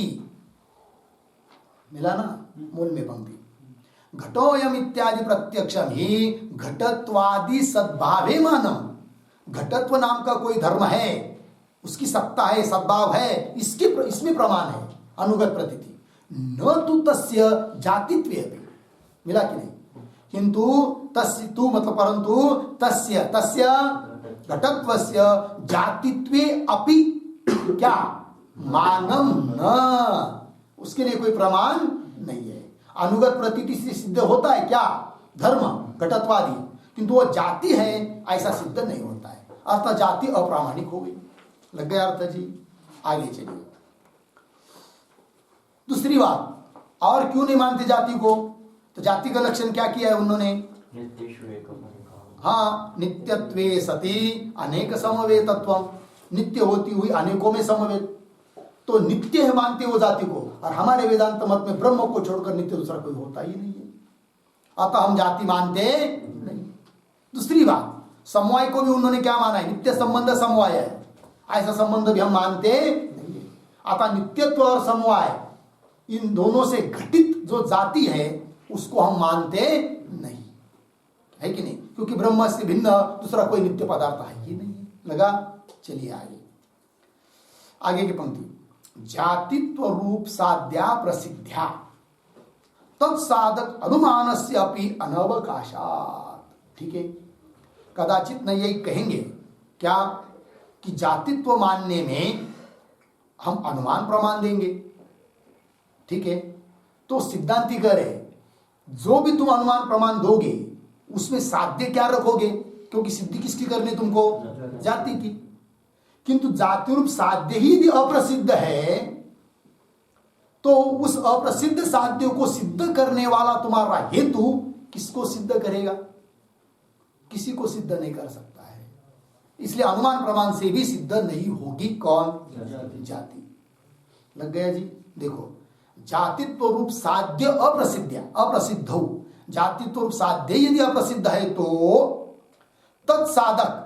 मिला ना मूल में पंक्ति? घटोयम इत्यादि प्रत्यक्षम ही घटत्वादि सद्भावे मानम। घटत्व नाम का कोई धर्म है, उसकी सत्ता है, सद्भाव है, इसमें प्रमाण है अनुगत प्रतीति। न तु तस्य जातित्वे अपि, मिला कि नहीं? किंतु तस्य, तु मतलब परंतु, तस्य घटत्वस्य जातित्वे अपि क्या? मानम न, उसके लिए कोई प्रमाण नहीं है। अनुगत प्रतीति से सिद्ध होता है क्या? धर्म घटत्वादि, किंतु वो जाति है ऐसा सिद्ध नहीं होता है, अर्थात जाति अप्रामाणिक हो गई। लग गया अर्थ जी? आगे चलिए। दूसरी बात, और क्यों नहीं मानते जाति को? तो जाति का लक्षण क्या किया है उन्होंने? हाँ, नित्यत्वे सति अनेक समवेतत्वम, नित्य होती हुई अनेकों में समवेत। तो नित्य है मानते वो जाति को, और हमारे वेदांत मत में ब्रह्म को छोड़कर नित्य दूसरा कोई होता ही नहीं है, अतः हम जाति मानते नहीं। दूसरी बात, समवाय को भी उन्होंने क्या माना है? नित्य संबंध समवाय है, ऐसा संबंध भी हम मानते नहीं है। अतः नित्यत्व और समवाय, इन दोनों से घटित जो जाति है उसको हम मानते नहीं, है कि नहीं? क्योंकि ब्रह्म से भिन्न दूसरा कोई नित्य पदार्थ है ही नहीं। लगा? चलिए आगे की पंक्ति, जातित्व रूप साध्या प्रसिद्ध्या तत्साधक अनुमानस्य अपि अनवकाशात्। ठीक है, कदाचित न यही कहेंगे क्या कि जातित्व मानने में हम अनुमान प्रमाण देंगे। ठीक है, तो सिद्धांति कह रहे जो भी तुम अनुमान प्रमाण दोगे उसमें साध्य क्या रखोगे, क्योंकि सिद्धि किसकी करनी तुमको? जाति की। किंतु जाति रूप साध्य ही यदि अप्रसिद्ध है तो उस अप्रसिद्ध साध्य को सिद्ध करने वाला तुम्हारा हेतु किसको सिद्ध करेगा? किसी को सिद्ध नहीं कर सकता है। इसलिए अनुमान प्रमाण से भी सिद्ध नहीं होगी कौन? जाति। लग गया जी? देखो, जातित्व रूप साध्य अप्रसिद्ध हो, जातित्व रूप साध्य यदि अप्रसिद्ध है तो तत्साधक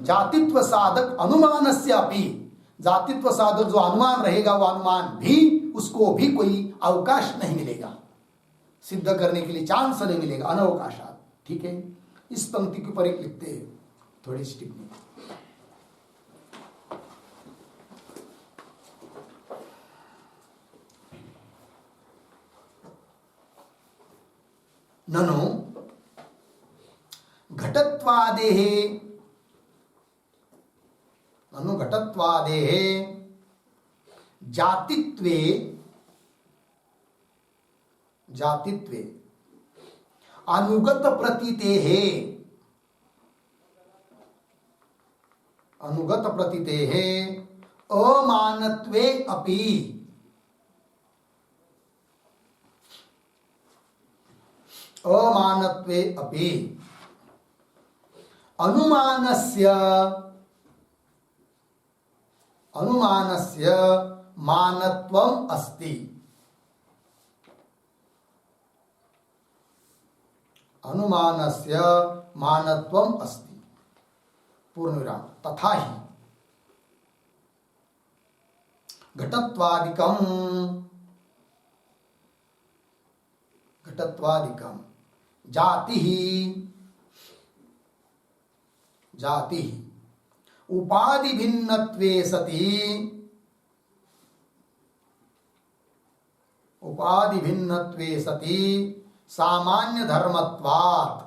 जातित्व साधक अनुमानस्य अपि, जातित्व साधक जो अनुमान रहेगा वो अनुमान भी, उसको भी कोई अवकाश नहीं मिलेगा, सिद्ध करने के लिए चांस नहीं मिलेगा, अनवकाशात। ठीक है, इस पंक्ति के ऊपर एक लिखते हैं थोड़ी सी टिप्पणी। ननु घटत्वादेः जातित्वे अनुगत प्रतीतेः अमानत्वे अपि अनुमानस्य मानत्वम् अस्ति। अनुमानस्य मानत्वम् अस्ति। पूर्णविराम। तथा ही घटत्वादिकं जाति उपाधि भिन्नत्वे सति सामान्य धर्मत्वात्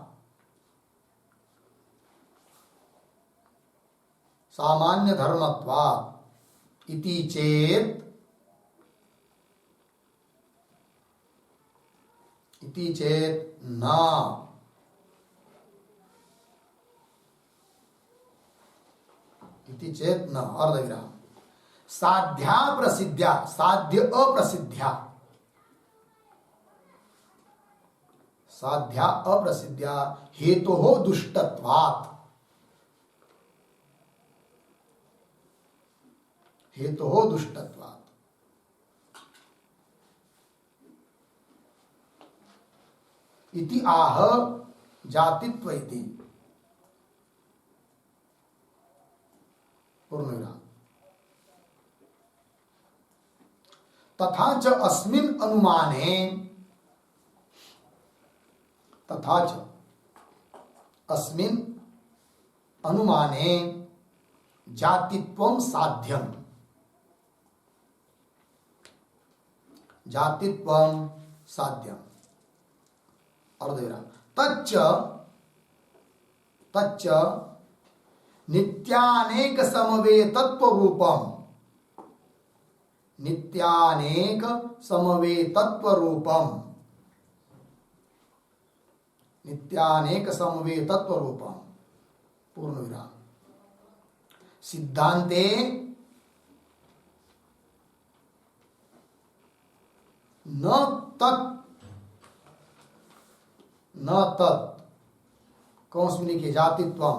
इति चेत न अर्धविराम। साध्य अप्रसिद्ध्या हेतोः दुष्टत्वात् इति आह जातित्व इति। पूर्णविराम। तथा च अस्मिन् अनुमाने जातित्वं साध्यम् अर्धविराम। तच्च नित्यानेक समवेतत्व रूपम पूर्णविराम। सिद्धांते न तत् कौंस में लिखिए जातित्वम,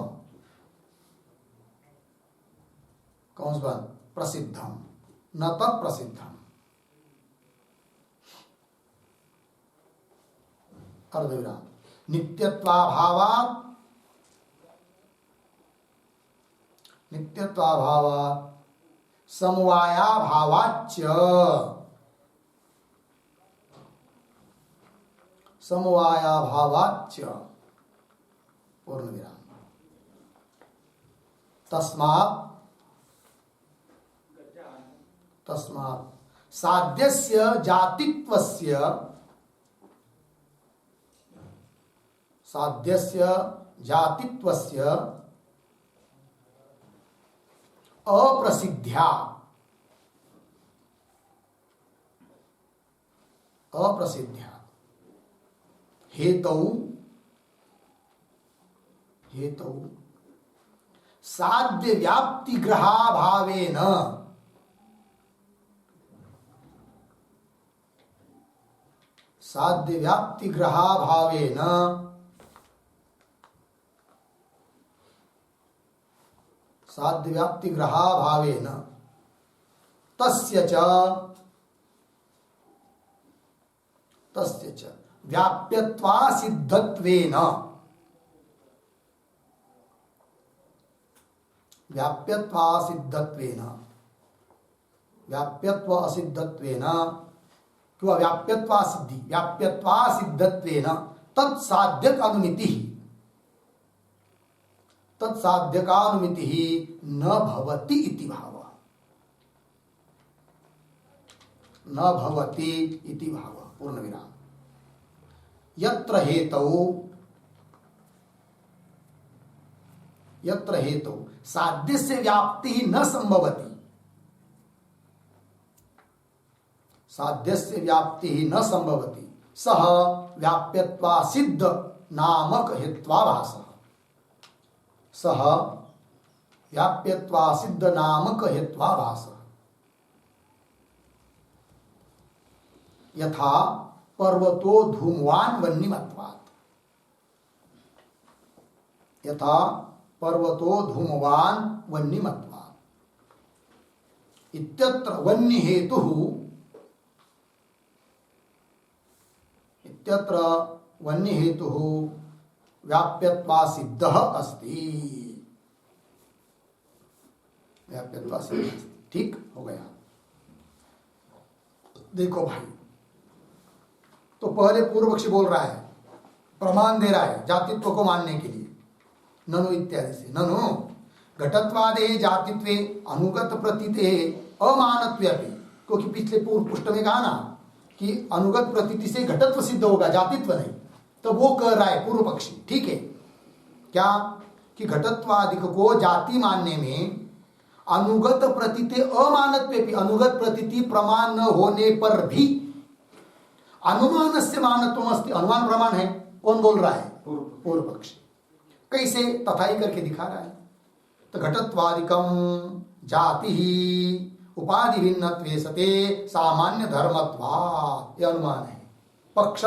कौंस बंद, प्रसिद्धम, न तत् प्रसिद्धम। अर्धविराम। नित्यत्वाभावात् समवायाभावाच्च पूर्ण विराम। तस्मात् साध्यस्य जातित्वस्य अप्रसिद्ध्या हेतौ साध्य व्याप्ति ग्रहाभावेन तस्य च व्याप्यत्वा सिद्धत्वेन व्याप्यत्व असिद्धत्वेन किंवा व्याप्यत्वा सिद्धत्वेन तत्साध्यकानुमितिः न भवति इति भावः। पूर्ण विराम। यत्र हेतौ साध्यस्य व्याप्तिः न संभवति सह व्याप्यत्वा सिद्ध नामक हेत्वाभासः। यथा पर्वतो धूमवान् वह्निमत्वात् इत्यत्र वह्निहेतुः व्याप्यत्वा सिद्धः अस्ति। ठीक हो गया। देखो भाई, तो पहले पूर्व पक्षी बोल रहा है, प्रमाण दे रहा है जातित्व को मानने के लिए, ननु इत्यादि से। ननु घटत्वादे जातित्वे अनुगत प्रतीते अमानत्वे अपि, क्योंकि पिछले पूर्व पृष्ठ में कहा ना कि अनुगत प्रतीति से घटत्व सिद्ध होगा, जातित्व नहीं। तो वो कह रहा है पूर्व पक्षी, ठीक है क्या, कि घटत्वादिक को जाति मानने में अनुगत प्रतीते अमानत्वे भी, अनुगत प्रतीति प्रमाण न होने पर भी अनुमान से मानत्वम अस्ति, अनुमान प्रमाण है। कौन बोल रहा है? पूर्व पक्षी। कैसे? तथा ही करके दिखा रहा है। तो घटत्वादिकम जाति ही उपाधि भिन्नत्वे सते सामान्य धर्मत्वात्, यह अनुमान है। पक्ष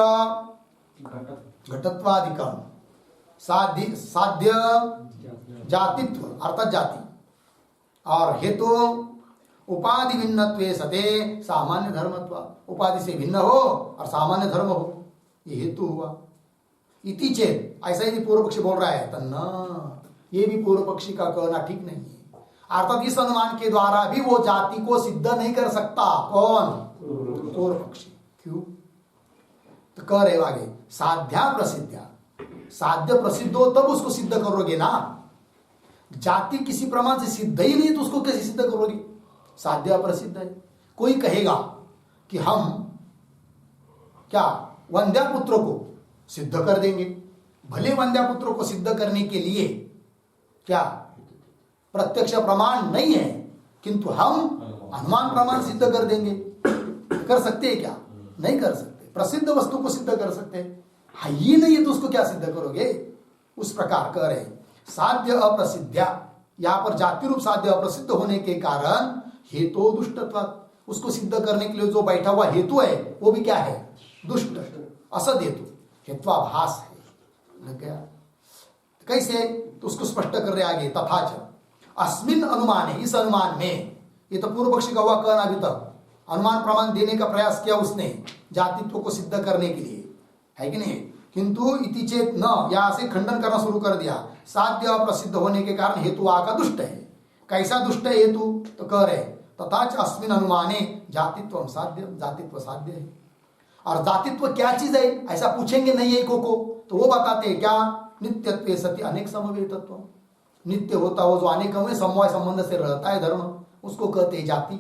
घटत्वादिकम साध्य जातित्व अर्थात जाति, और हेतु उपाधि भिन्नत्वे सते सामान्य धर्मत्वात्, उपाधि से भिन्न हो और सामान्य धर्म हो, ये हेतु हुआ। इति चेत, ऐसा ही पूर्व पक्षी बोल रहा है, तन्ना, ये भी पूर्व पक्षी का कहना ठीक नहीं है। अर्थात इस अनुमान के द्वारा भी वो जाति को सिद्ध नहीं कर सकता। कौन? पूर्व पक्षी। क्यों? तो कह रहे आगे, साध्या प्रसिद्ध्या, साध्य प्रसिद्ध हो तब उसको सिद्ध करोगे ना। जाति किसी प्रमाण से सिद्ध ही नहीं तो उसको कैसे सिद्ध करोगे? साध्य प्रसिद्ध है। कोई कहेगा कि हम क्या वंद्यापुत्र को सिद्ध कर देंगे, भले वंद्यापुत्र को सिद्ध करने के लिए क्या प्रत्यक्ष प्रमाण नहीं है, किंतु हम अनुमान प्रमाण सिद्ध कर देंगे। कर सकते हैं क्या? नहीं कर सकते। प्रसिद्ध वस्तु को सिद्ध कर सकते हैं, हाँ ये नहीं है तो उसको क्या सिद्ध करोगे? उस प्रकार कह रहे साध्य अप्रसिद्ध्या, यहां पर जाति रूप साध्य अप्रसिद्ध होने के कारण हेतु दुष्टत्व, उसको सिद्ध करने के लिए जो बैठा हुआ हेतु है वो भी क्या है? दुष्ट, असद हेतु, हेत्वाभास है। लग गया? कैसे? तो उसको स्पष्ट कर रहे आगे, तथा च अस्मिन अनुमान, इस अनुमान में, ये तो पूर्व पक्षी का हुआ कहना, अभी तक अनुमान प्रमाण देने का प्रयास किया उसने जातित्व को सिद्ध करने के लिए, है कि नहीं? किंतु इति चेत न, यहां से खंडन करना शुरू कर दिया। साध्य अप्रसिद्ध होने के कारण हेतु आका दुष्ट है। कैसा दुष्ट है हेतु? तो कह रहे तथा च अस्मिन अनुमाने जातित्व साध्य, जातित्व साध्य है। और जातित्व क्या चीज है ऐसा पूछेंगे नहीं है को, तो वो बताते हैं क्या? नित्यत्वे सति अनेक समवेतत्व, नित्य होता हो जो अनेक में समवाय संबंध से रहता है धर्म, उसको कहते हैं जाति।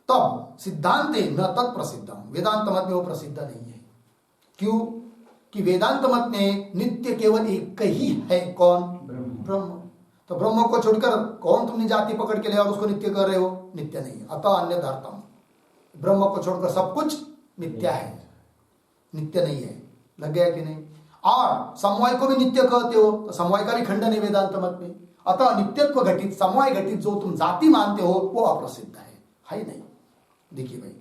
तब सिद्धांत न तत्प्रसिद्धम, वेदांत मत में वो प्रसिद्ध नहीं है। क्यों? कि वेदांत मत में नित्य केवल एक ही है, कौन? ब्रह्म। तो ब्रह्म को छोड़कर कौन तुमने जाति पकड़ के लिया और उसको नित्य कर रहे हो? नित्य नहीं। अतः अन्य धर्तम, ब्रह्म को छोड़कर सब कुछ मिथ्या है, नित्य नहीं है। लग गया कि नहीं? और समवाय को भी नित्य कहते हो, तो समवाय का भी खंडन है वेदांत मत में। अतः नित्यत्व घटित, समवाय घटित जो तुम जाति मानते हो वो अप्रसिद्ध है ही नहीं। देखिए भाई,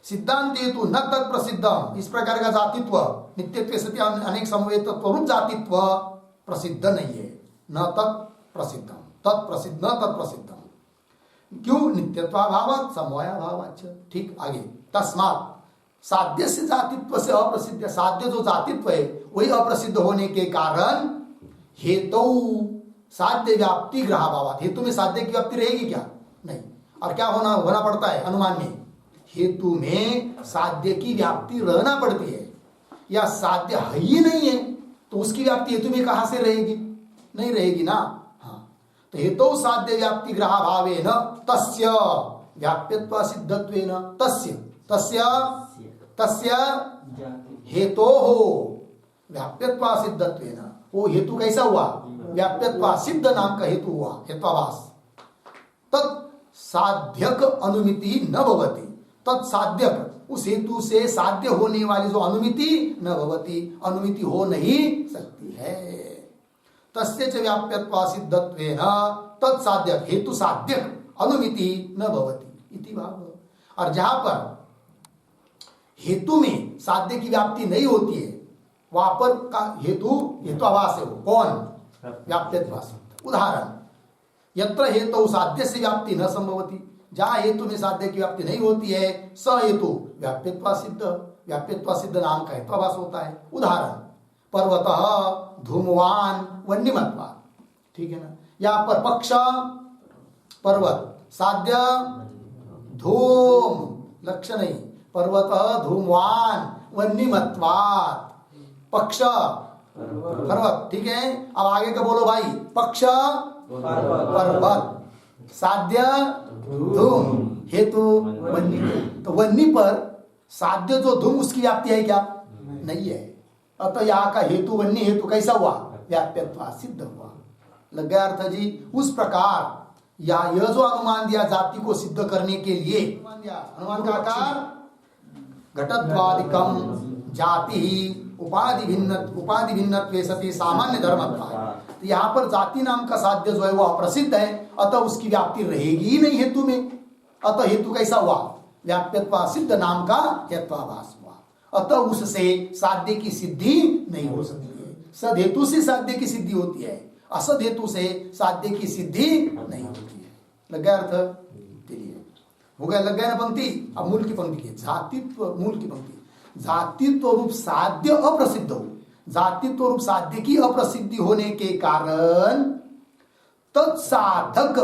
सिद्धांत हेतु न तत्प्रसिद्धम, इस प्रकार का जातित्व नित्यत्व सत्य अनेक समवेतत्व रूप जातित्व प्रसिद्ध नहीं है। न तत्प्रसिद्धम, तत्प्रसिद्ध न तत्प्रसिद्धम। क्यों? नित्यत्वाभावात् समवायाभावाच्च। ठीक, आगे। तस्मात् साध्य से जातित्व से अप्रसिद्ध, साध्य जो जातित्व है वही अप्रसिद्ध होने के कारण हेतु साध्य व्याप्ति ग्रहाभावात्, हेतु में साध्य की व्याप्ति रहेगी क्या? नहीं। और क्या होना पड़ता है अनुमान में? हेतु में साध्य की व्याप्ति रहना पड़ती है। या साध्य है ही नहीं है तो उसकी व्याप्ति हेतु में कहां से रहेगी? नहीं रहेगी ना। हाँ, तो हेतु साध्य व्याप्ति ग्रहाभावेन तस्य व्याप्यत्व सिद्धत्वेन, तस्य हेतोः व्याप्यत्व सिद्धत्वेन, वो हेतु कैसा हुआ? व्याप्यत्व सिद्ध नाम का हेतु हुआ, हेत्वाभास। तत्साध्यक अनुमिति न भवति, तत्साध्यक उस हेतु से साध्य होने वाली जो अनुमिति न भवति, अनुमिति हो नहीं सकती है। तस्य च व्याप्यत्व सिद्धत्वेन तत्साध्यक हेतु साध्यक अनुमिति न भवति इति भाव। और जहां पर हेतु में साध्य की व्याप्ति नहीं होती है वहां पर का हेतु हेत्वाभास है। वो कौन? व्याप्यत्वास। उदाहरण, यत्र हेतु साध्य से व्याप्ति न संभवती, जहां हेतु में साध्य की व्याप्ति नहीं होती है स हेतु व्याप्यत्व सिद्ध, व्याप्यत्व सिद्ध नाम का हेत्वाभास होता है। उदाहरण, पर्वतः धूमवान वन्यमत्वा। ठीक है ना? यहां पर पक्ष पर्वत, साध्य धूम, लक्ष्य नहीं, पर्वतः धूमवान वन्यमत्वात्, पक्ष पर्वत। ठीक है, अब आगे का बोलो भाई, पक्ष पर्वत, साध्य धूम, हेतु वन्य। तो वन्य पर साध्य जो धूम उसकी व्याप्ति है क्या? नहीं है। अतः यहाँ का हेतु वन्य हेतु कैसा हुआ? व्याप्यत्व सिद्ध हुआ। लग गया अर्थ जी? उस प्रकार यह जो अनुमान दिया जाति को सिद्ध करने के लिए, अनुमान का आकार घटत्वादिकम जाति उपाधि भिन्नत्वे सति सामान्य धर्मत्व। तो यहाँ पर जाति नाम का साध्य जो है वो अप्रसिद्ध है, अतः उसकी व्याप्ति रहेगी ही नहीं हेतु में। अतः हेतु कैसा हुआ? व्याप्यत्व सिद्ध नाम का हेत्वाभास हुआ। अतः उससे साध्य की सिद्धि नहीं हो सकती है। सद हेतु से साध्य की सिद्धि होती है, असद हेतु से साध्य की सिद्धि नहीं होती है। लग गया अर्थ? हो गया? लग गया ना पंक्ति? अब मूल की पंक्ति की जातित्व, मूल की पंक्ति, जातित्व रूप साध्य अप्रसिद्ध हो, जातित्व रूप साध्य की अप्रसिद्धि होने के कारण तत्साधक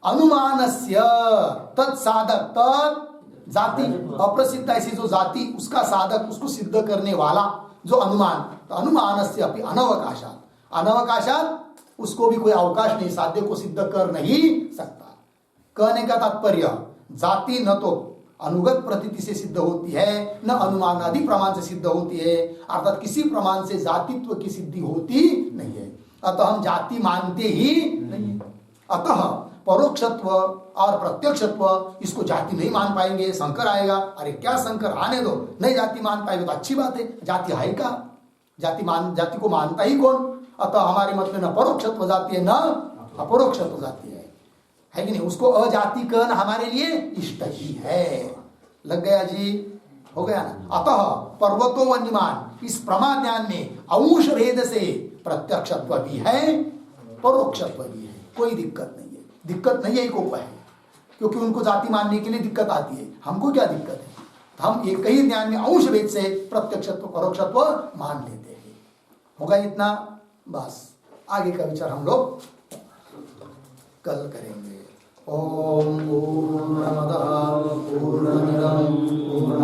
अनुमानस्य, तत्साधक तत् जाति अप्रसिद्ध ऐसी जो जाति उसका साधक उसको सिद्ध करने वाला जो अनुमान, तो अनुमानस्य अपि अनवकाशात, अनवकाशात उसको भी कोई अवकाश नहीं, साध्य को सिद्ध कर नहीं सकता। कहने का तात्पर्य जाति न तो अनुगत प्रतीति से सिद्ध होती है न अनुमान आदि प्रमाण से सिद्ध होती है, अर्थात किसी प्रमाण से जातित्व की सिद्धि होती नहीं है। अतः हम जाति मानते ही नहीं। अतः परोक्षत्व और प्रत्यक्षत्व इसको जाति नहीं मान पाएंगे। शंकर आएगा, अरे क्या शंकर, आने दो, नहीं जाति मान पाएंगे तो अच्छी बात है, जाति है का, जाति को मानता ही कौन? अतः हमारे मत में न परोक्षत्व जाति है न अपरोक्षत्व जाति है कि नहीं? उसको अजाति कहना हमारे लिए इष्ट ही है। लग गया जी? हो गया ना? अतः पर्वतो वन्यमान इस प्रमा ज्ञान में अंश भेद से प्रत्यक्षत्व भी है परोक्षत्व भी है, कोई दिक्कत नहीं है। दिक्कत नहीं है को है, क्योंकि उनको जाति मानने के लिए दिक्कत आती है, हमको क्या दिक्कत है? तो हम एक ही ज्ञान में अंश भेद से प्रत्यक्षत्व परोक्षत्व मान लेते हैं। होगा इतना? बस आगे का विचार हम लोग कल करेंगे। ओम पूर्णमदः पूर्णमिदं पूर्णात्